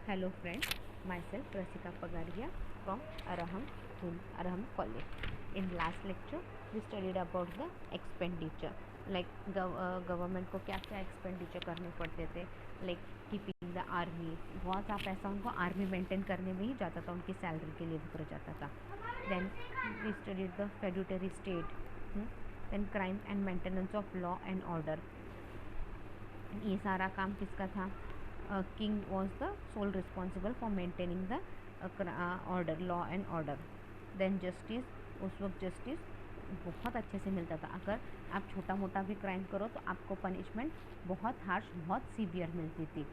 Hello friends, myself Rasika Pagaria from Araham College. In last lecture, we studied about the expenditure, like government को क्या क्या expenditure करने पड़ते थे, like keeping the army. बहुत सा पैसा उनको army maintain करने में ही जाता था, उनकी salary के लिए भी जाता था. Then we studied the feudatory state, then crime and maintenance of law and order. ये सारा काम किसका था? King was the sole responsible for maintaining the order, law and order. Then justice, उस वक्त justice बहुत अच्छे से मिलता था. अगर आप छोटा मोटा भी क्राइम करो तो आपको पनिशमेंट बहुत हार्श, बहुत सीवियर मिलती थी,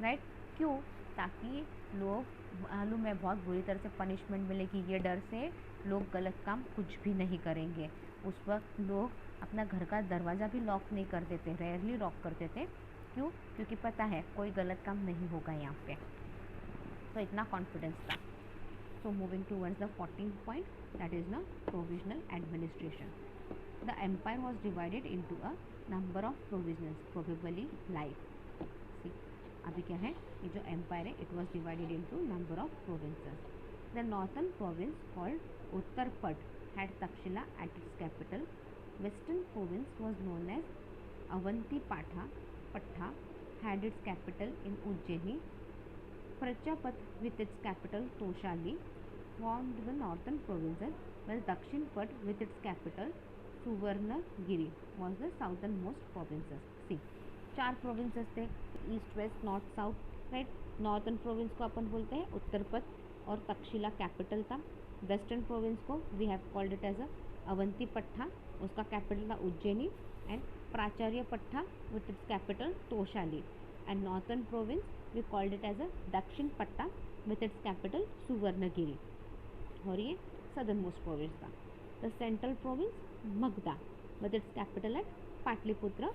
राइट? क्यों? ताकि लोग मालूम है बहुत बुरी तरह से पनिशमेंट मिलेगी, ये डर से लोग गलत काम कुछ भी नहीं करेंगे. उस वक्त लोग अपना घर का दरवाज़ा भी लॉक नहीं कर देते, रेयरली लॉक करते थे. क्यों? क्योंकि पता है कोई गलत काम नहीं होगा यहाँ पे, तो इतना कॉन्फिडेंस था. So moving towards the 14th point, that is the provisional administration. The empire was divided into a number of provisionals, probably life. See अभी क्या है, ये जो एम्पायर है it was divided into number of provinces. The northern province called Uttarapatha had Taxila at its capital. Western province was known as Avanti Pattha had its capital in Ujjaini. Prajapat with its capital Toshali formed the northern provinces, while Dakshinpat with its capital Suvarnagiri was the southernmost provinces. See, चार provinces थे, east west north south, right? Northern province को अपन बोलते हैं उत्तरपथ और Takshashila capital था. Western province को we have called it as a Avantipatha, उसका कैपिटल था Ujjaini, and Pracharya Pattha with its capital Toshali. And northern province we called it as a Dakshin Patta with its capital Suvarnagiri. और ये southern most province था. The central province Magda with its capital at Patliputra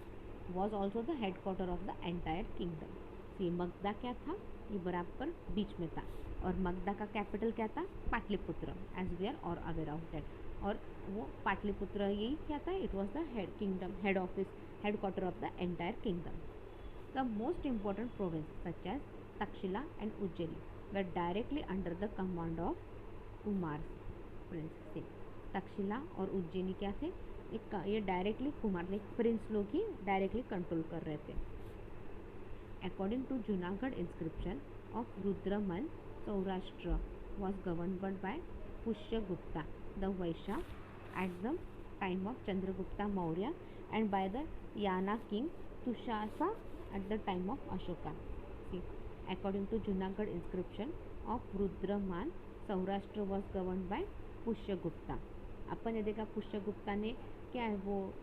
was also the headquarter of the entire kingdom. See, Magda क्या था? ये बराबर बीच में था, और मगधा का कैपिटल क्या था? Pataliputra, as we are all aware of that. और वो पाटलिपुत्र यही क्या था? It was the head kingdom, head office, headquarter of the entire kingdom. The most important province such as Takshashila and Ujjaini were directly under the command of Kumar prince. Takshashila और उज्जैनी क्या थे? ये directly Kumar Prince लोग ही डायरेक्टली कंट्रोल कर रहे थे. According to Junagadh inscription of Rudramal, Saurashtra was governed by Pushyagupta the Vaishya at the time of Chandragupta Maurya, and by the Yana king Tushasa at the time of Ashoka. See, according to Junagadh inscription of Rudraman, Saurashtra was governed by Pushyagupta. अपन ने देखा पुष्यगुप्ता ने क्या है, वो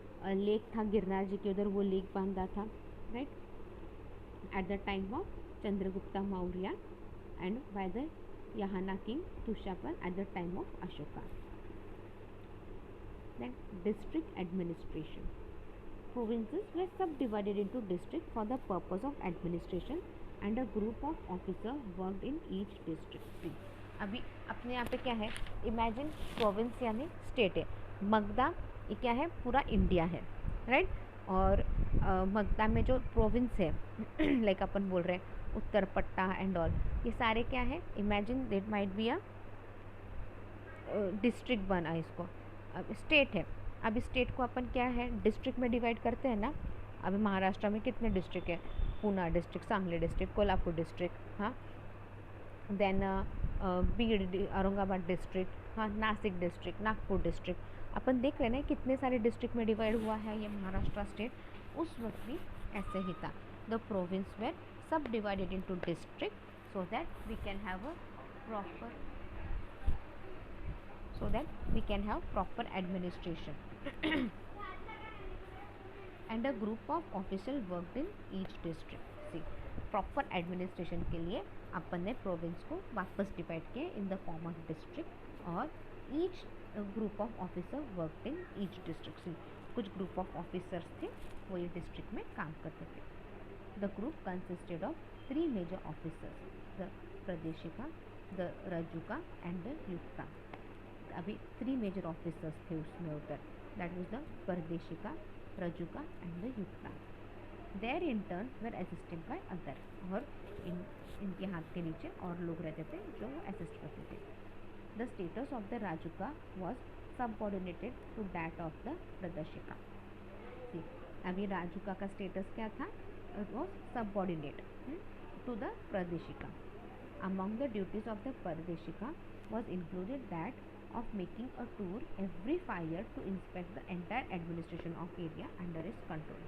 lake था गिरनार जी के उधर, वो लेक बांधा था, right? at the time of Chandragupta Maurya, and by the Yahana king Tushapa at the time of Ashoka. Then district administration. Provinces were subdivided into districts for the purpose of administration, and a group of officers worked in each district. अभी अपने यहाँ पे क्या है, imagine province यानी state है. मगधा ये क्या है? पूरा इंडिया है, राइट? और मगधा में जो प्रोविंस है लाइक अपन बोल रहे हैं उत्तर पट्टा एंड ऑल, ये सारे क्या है? Imagine that might be a district बना इसको. अब स्टेट है, अब स्टेट को अपन क्या है, डिस्ट्रिक्ट में डिवाइड करते हैं ना. अभी महाराष्ट्र में कितने डिस्ट्रिक्ट है? Poona district, Sangli district, Kolhapur district, हाँ. देन बीड, औरंगाबाद डिस्ट्रिक्ट, हाँ, नासिक डिस्ट्रिक्ट, नागपुर डिस्ट्रिक्ट. अपन देख रहे हैं कितने सारे डिस्ट्रिक्ट में डिवाइड हुआ है ये महाराष्ट्र स्टेट. उस वक्त भी ऐसे ही था. The province were subdivided into district so that we can have a proper proper administration. And a group of officials worked in each district. See, proper administration के लिए अपन ने प्रोविंस को वापस डिवाइड किया in the form of district, और each group of officer worked in each district. कुछ group of officers थे वो ये डिस्ट्रिक्ट में काम करते थे. The group consisted of 3 major officers, the Pradeshika, the Rajuka and the Yukta. अभी 3 मेजर ऑफिसर्स थे उसमें उधर, that was the Pradeshika, Rajuka and the Yukta. There in turn were assisted by other, और इन इनके हाथ के नीचे और लोग रहते थे जो असिस्ट करते थे. The status of the Rajuka was subordinated to that of the Pradarshika. अभी राजुका का स्टेटस क्या था? It was subordinate to the Pradeshika. Among the duties of the Pardeshika was included that of making a tour every 5 years to inspect the entire administration of area under its control.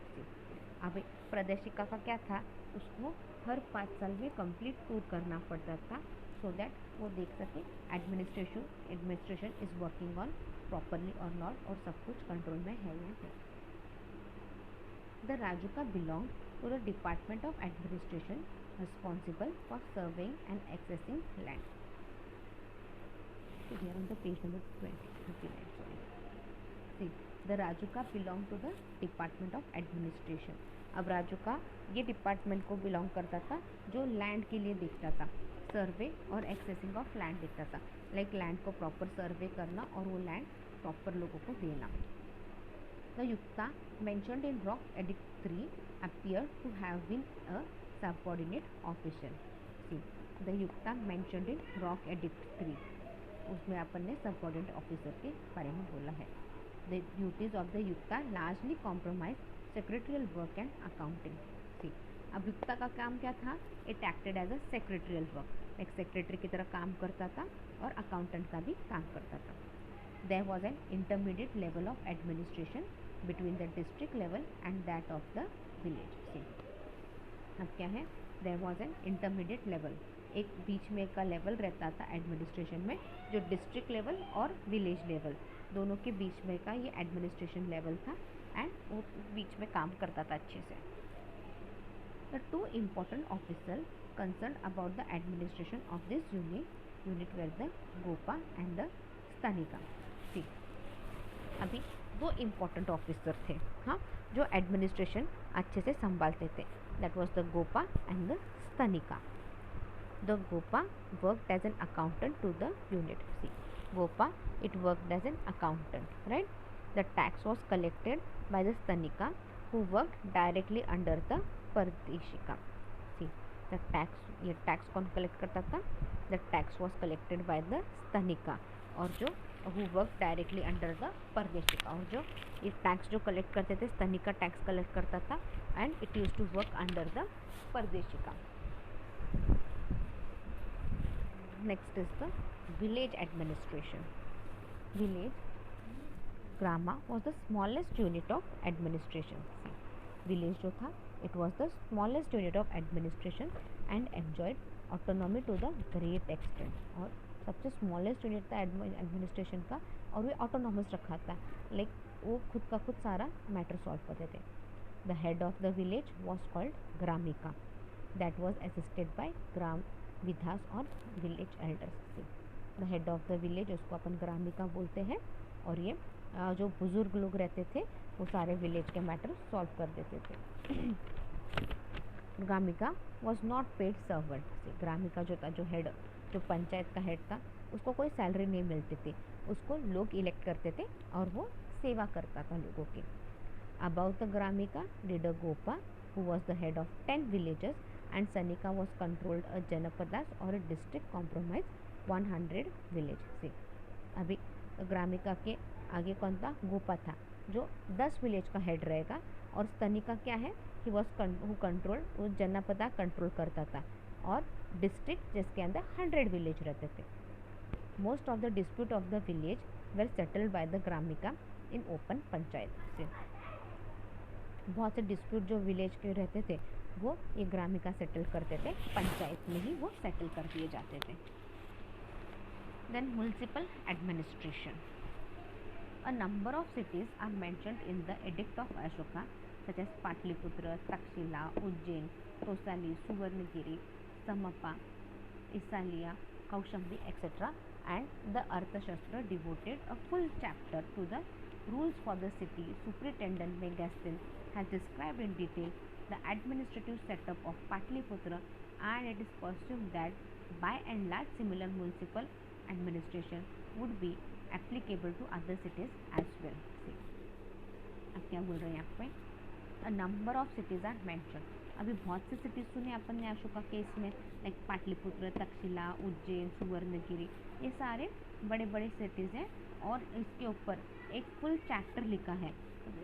अब प्रदेशिका का क्या था? उसको हर 5 साल में complete tour करना पड़ता था सो दैट वो देख सके administration is working on properly और नॉट, और सब कुछ कंट्रोल में है या नहीं. The Rajuka belong to the department of administration responsible for surveying and accessing land. So here on the page number 59, sorry. See, the Rajuka belong to the Department of Administration. अब राजुका ये department को belong करता था जो land के लिए देखता था, सर्वे और एक्सेसिंग ऑफ लैंड देखता था. लाइक लैंड को प्रॉपर सर्वे करना और वो लैंड प्रॉपर लोगों को देना. The Yukta mentioned in rock edict 3 appear to have been a subordinate official. See, the Yukta mentioned in Rock Edict 3, उसमें अपन ने subordinate officer के बारे में बोला है. The duties of the Yukta largely comprise secretarial work and accounting. See, अब युक्ता का काम क्या था? It acted as a secretarial work, एक secretary की तरह काम करता था और accountant का भी काम करता था. There was an intermediate level of administration between the district level and that of the village. See, अब क्या है? There was an intermediate level, एक बीच में का लेवल रहता था एडमिनिस्ट्रेशन में जो डिस्ट्रिक्ट लेवल और विलेज लेवल दोनों के बीच में का ये एडमिनिस्ट्रेशन लेवल था एंड वो बीच में काम करता था अच्छे से. The two important officer concern about the administration of this unit were the Gopa and the Stanika. ठीक, अभी दो इम्पॉर्टेंट ऑफिसर थे हाँ जो एडमिनिस्ट्रेशन अच्छे से संभालते थे. That was the Gopa and the Stanika. The Gopa worked as an accountant to the unit. See, Gopa, it worked as an accountant, right? The tax was collected by the Stanika, who worked directly under the Pardeshika. See, the tax, ये tax कौन collect करता था? The tax was collected by the Stanika, और जो who worked directly under the Pardeshika, और जो ये tax जो कलेक्ट करते थे स्तनिका टैक्स कलेक्ट करता था and it use to work under the Pardeshika. Next is the village administration. Village Grama was the smallest unit of administration. Village जो था it was the smallest unit of administration and enjoyed autonomy to the great extent. और सबसे smallest unit था administration का और वे autonomous रखा था, like वो खुद का खुद सारा मैटर सॉल्व करते थे. The head of the village was called Gramika, that was assisted by Gram Vidhas और village elders. The head of the village उसको अपन ग्रामिका बोलते हैं और ये जो बुजुर्ग लोग रहते थे वो सारे विलेज के मैटर सॉल्व कर देते थे. ग्रामिका वॉज नॉट पेड सर्वेंट. ग्रामिका जो था जो हेड जो पंचायत का हेड था उसको कोई सैलरी नहीं मिलती थी, उसको लोग इलेक्ट करते थे और वो सेवा करता था लोगों की. About the Gramika did a Gopa who was the head of 10 villages and Sanika was controlled a Janapadas और अ डिस्ट्रिक्ट कॉम्प्रोमाइज 100 विलेज. से अभी ग्रामिका के आगे कौन था? गोपा था जो 10 विलेज का हेड रहेगा और स्तनिका क्या है? ही वॉज हु कंट्रोल, वो जनपदा कंट्रोल करता था और डिस्ट्रिक्ट जिसके अंदर 100 विलेज रहते थे. Most of the dispute of the village were settled by the Gramika in open panchayat. से बहुत से डिस्प्यूट जो विलेज के रहते थे वो ये ग्रामिका सेटल करते थे, पंचायत में ही वो सेटल कर दिए जाते थे. Then municipal administration. A number of cities are mentioned in the edict of Ashoka such as Pataliputra, Taxila, Ujjain, Tosali, Suvarnagiri, Samapa, Isalia, Kaushambi, etc. And the Arthashastra devoted a full chapter to the rules for the city. Superintendent Megastin has described in detail the administrative setup of Patliputra, and it is presumed that by and large similar municipal administration would be applicable to other cities as well. See, अब क्या बोल रहे हैं यहाँ पे? A number of cities are mentioned. अभी बहुत से सिटीज़ सुने अपन ने अशोका के इसमें, लाइक पाटलिपुत्र, तक्षशिला, उज्जैन, सुवर्णगिरी, ये सारे बड़े बड़े सिटीज़ हैं। और इसके ऊपर एक फुल चैप्टर लिखा है,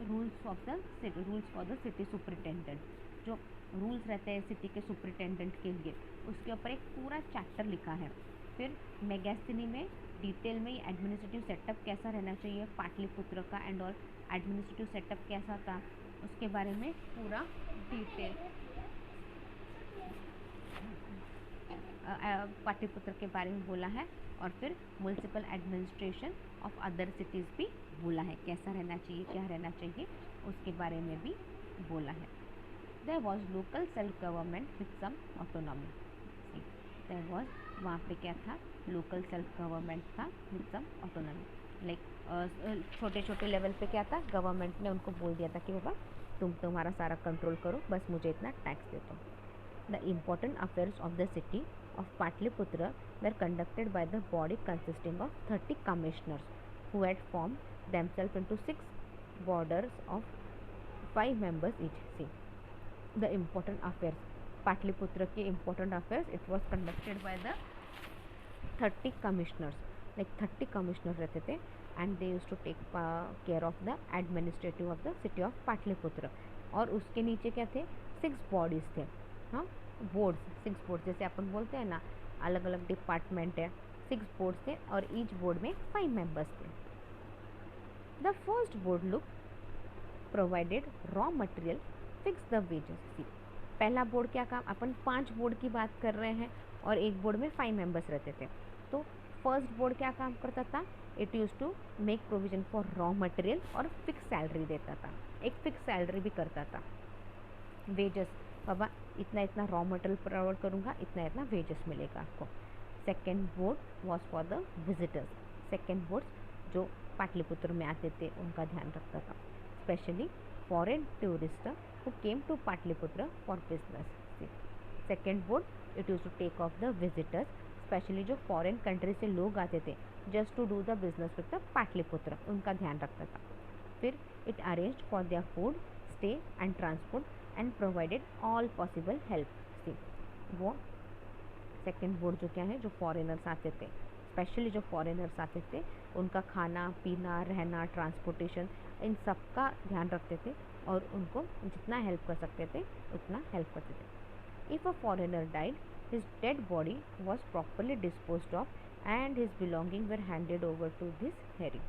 rules of the city, rules for the city superintendent, जो रूल्स रहते हैं सिटी के सुपरिटेंडेंट के लिए, उसके ऊपर एक पूरा चैप्टर लिखा है। फिर मेगास्थिनी में डिटेल में एडमिनिस्ट्रेटिव सेटअप कैसा रहना चाहिए पाटलिपुत्र का एंड ऑल, एडमिनिस्ट्रेटिव सेटअप कैसा था उसके बारे में पूरा डिटेल पाटलिपुत्र के बारे में बोला है। और फिर municipal administration of other cities भी बोला है, कैसा रहना चाहिए, क्या रहना चाहिए, उसके बारे में भी बोला है। There was local self government with some autonomy, there was, वहाँ पे क्या था, लोकल सेल्फ गवर्नमेंट था विथ सम ऑटोनॉमी, लाइक छोटे छोटे लेवल पे क्या था, गवर्नमेंट ने उनको बोल दिया था कि बाबा तुम तुम्हारा सारा कंट्रोल करो, बस मुझे इतना टैक्स दे दो। The important affairs of the city of Patliputra were conducted by the body consisting of 30 commissioners who had formed themselves into 6 borders of 5 members each. See, the important affairs, Patliputra के important affairs, it was conducted by the 30 commissioners, like 30 commissioners रहते थे, and they used to take care of the administrative of the city of Patliputra. और उसके नीचे क्या थे, 6 bodies थे, हाँ बोर्ड्स, 6 बोर्ड्स, जैसे अपन बोलते हैं ना अलग अलग डिपार्टमेंट है, 6 बोर्ड्स थे और ईच बोर्ड में 5 मेंबर्स थे। The first board look provided raw material, fix the wages. पहला बोर्ड क्या काम, अपन 5 बोर्ड की बात कर रहे हैं और एक बोर्ड में 5 मेंबर्स रहते थे। तो फर्स्ट बोर्ड क्या काम करता था, it use to make provision for raw material और फिक्स सैलरी देता था, एक फिक्स सैलरी भी करता था। वेजेस, बाबा इतना इतना रॉ मटेरियल प्रोवाइड करूँगा, इतना इतना वेजेस मिलेगा आपको। Second board was for the visitors, second board जो पाटलिपुत्र में आते थे उनका ध्यान रखता था, specially foreign tourist who came to Pataliputra for business. Second board it use to take of the visitors, specially जो फॉरेन कंट्री से लोग आते थे just to do the business with the Pataliputra, उनका ध्यान रखता था। फिर it arranged for their food, stay and transport and provided all possible help. See, वो सेकेंड बोर्ड जो क्या है, जो फॉरेनर्स आते थे, स्पेशली जो फॉरेनर्स आते थे उनका खाना पीना रहना ट्रांसपोर्टेशन इन सब का ध्यान रखते थे और उनको जितना हेल्प कर सकते थे उतना हेल्प करते थे। If a foreigner died, his dead body was properly disposed of and his belonging were handed over to this heir.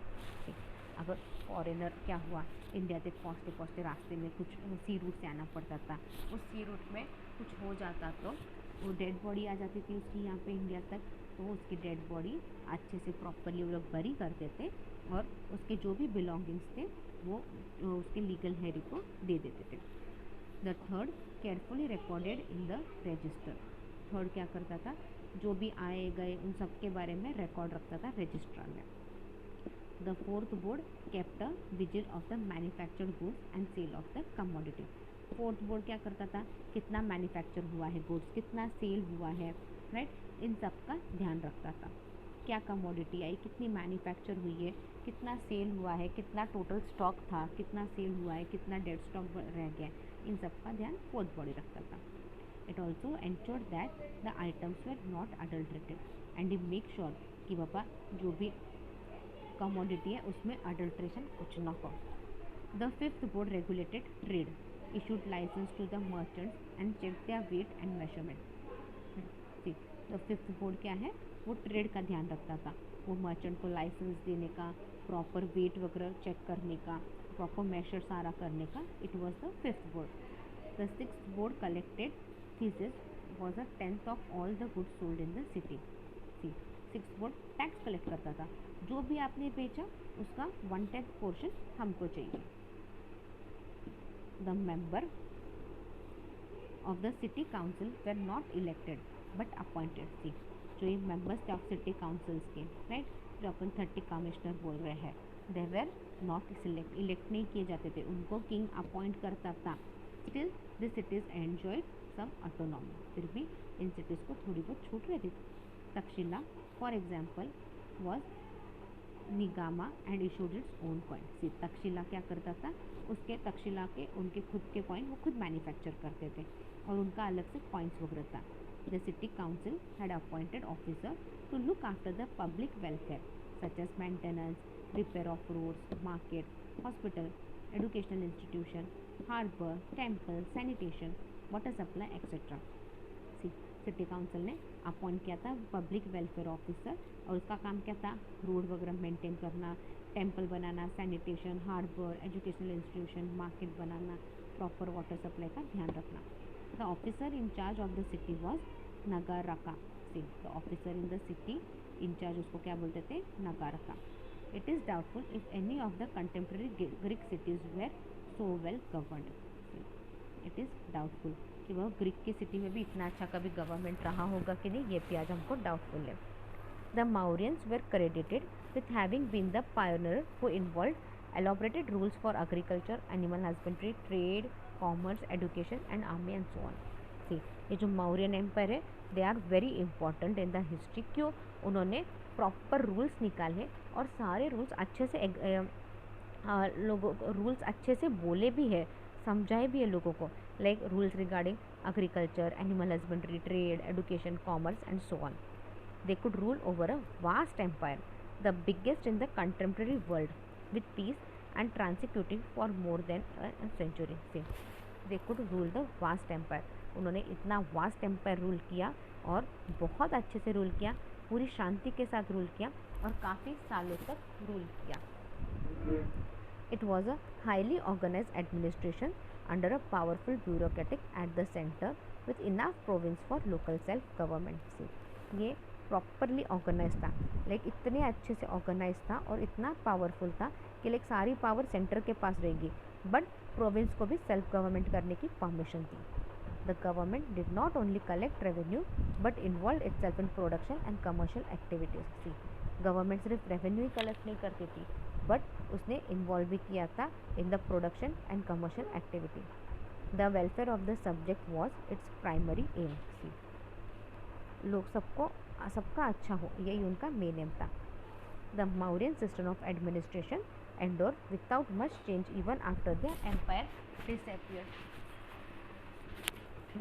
अगर फॉरेनर क्या हुआ, इंडिया तक पहुँचते पहुँचते रास्ते में कुछ सी रूट से आना पड़ता था, उस सी रूट में कुछ हो जाता तो वो डेड बॉडी आ जाती थी उसकी यहाँ पे इंडिया तक, तो उसकी डेड बॉडी अच्छे से प्रॉपरली वो लोग बरी करते थे और उसके जो भी बिलोंगिंग्स थे वो उसके लीगल हेरी को दे देते थे। The third carefully recorded in the register, third क्या करता था, जो भी आए गए उन सब के बारे में रिकॉर्ड रखता था रजिस्टर में। The fourth board kept a vigil of the manufactured goods and sale of the commodity. Fourth board क्या करता था, कितना मैन्युफैक्चर हुआ है गुड्स, कितना सेल हुआ है, राइट, इन सब का ध्यान रखता था। क्या कमोडिटी आई, कितनी मैन्युफैक्चर हुई है, कितना सेल हुआ है, कितना टोटल स्टॉक था, कितना सेल हुआ है, कितना डेड स्टॉक रह गया, इन सब का ध्यान फोर्थ बॉडी रखता था। It also ensured that the items were not adulterated and it make sure कि बाबा जो भी कमोडिटी है उसमें अडल्ट्रेशन कुछ ना हो। The fifth board regulated trade, issued license to the merchants and checked their weight and measurement। तो fifth board क्या है, वो ट्रेड का ध्यान रखता था, वो मर्चेंट को लाइसेंस देने का, प्रॉपर वेट वगैरह चेक करने का, प्रॉपर मेजर सारा करने का, it was the fifth board. The sixth board collected thesis was a tenth of all the goods sold in the city. See, sixth board tax collect करता था, जो भी आपने बेचा उसका 1/10 पोर्शन हमको चाहिए। The member of the city council were not elected but appointed। सी, जो ये members थे ऑफ सिटी काउंसिल्स के, राइट, जो अपन 30 कमिश्नर बोल रहे हैं, दे वर नॉट इलेक्ट नहीं किए जाते थे, उनको किंग अपॉइंट करता था। Still the cities enjoyed some autonomy, फिर भी इन सिटीज़ को थोड़ी बहुत छूट रहती थी। Taxila for example was Nigama and issued its own coin. See Taxila क्या करता था, उसके तक्षशिला के उनके खुद के कॉइन वो खुद मैन्युफैक्चर करते थे और उनका अलग से कॉइन्स वगैरह था। The city council had appointed officer to look after the public welfare such as maintenance, repair of roads, market, hospital, educational institution, harbour, temple, sanitation, water supply etcetera. City council ने appoint किया था public welfare officer और उसका काम क्या था, road वगैरह maintain करना, टेम्पल बनाना, sanitation, harbour, educational institution, market बनाना, प्रॉपर वाटर सप्लाई का ध्यान रखना। The officer in charge of the city was नगारका। See the officer in the city incharge उसको क्या बोलते थे, नगारका। It is doubtful if any of the contemporary Greek cities were so well governed. It is doubtful कि वह Greek की city में भी इतना अच्छा कभी गवर्नमेंट रहा होगा कि नहीं, ये भी आज हमको डाउटफुल है। The Mauryans were credited with having been the pioneer who involve elaborated rules for agriculture, animal husbandry, trade, commerce, education and army and so on. See ये जो मौर्यन एम्पायर है they are very important in the history. क्यों, उन्होंने proper rules निकाले और सारे rules अच्छे से लोगों को रूल्स अच्छे से बोले भी है, समझाए भी है लोगों को, like rules regarding agriculture, animal husbandry, trade, education, commerce and so on. They could rule over a vast empire, the biggest in the contemporary world, with peace and tranquility for more than a century. See, they could rule the vast empire. उन्होंने इतना vast empire rule किया और बहुत अच्छे से rule किया, पूरी शांति के साथ रूल किया और काफ़ी सालों तक रूल किया। It was a highly organized administration under a powerful bureaucratic at the center with enough province for local self government। से ये प्रॉपरली ऑर्गेनाइज था, लाइक इतने अच्छे से ऑर्गेनाइज था और इतना पावरफुल था कि लाइक सारी पावर सेंटर के पास रहेगी, बट प्रोविंस को भी सेल्फ गवर्नमेंट करने की परमिशन थी। The government did not only collect revenue but involve itself in production and commercial activities. See government सिर्फ रेवेन्यू ही कलेक्ट नहीं करती थी, बट उसने इन्वॉल्व भी किया था in the production and commercial activity. The welfare of the subject was its primary aim. See लोग सबका अच्छा हो, यही उनका मेन एम था। The Mauryan system of administration endured without much change even after the empire disappeared.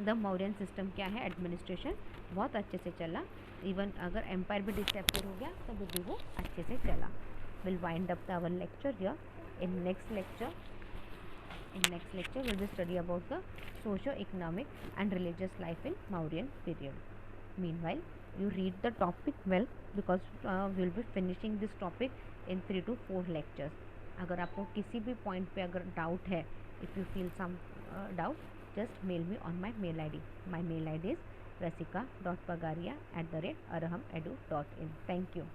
The Mauryan system क्या है, administration बहुत अच्छे से चला, इवन अगर एम्पायर भी डिसअपीयर हो गया तब भी वो अच्छे से चला। We'll wind up our lecture here. In next lecture we'll be study about the socio-economic and religious life in Mauryan period. Meanwhile, you read the topic well because we'll be finishing this topic in 3 to 4 lectures. अगर आपको किसी भी point पे अगर doubt है, if you feel some doubt, just mail me on my mail ID. My mail ID is rasika.pagaria@arahamedu.in. Thank you.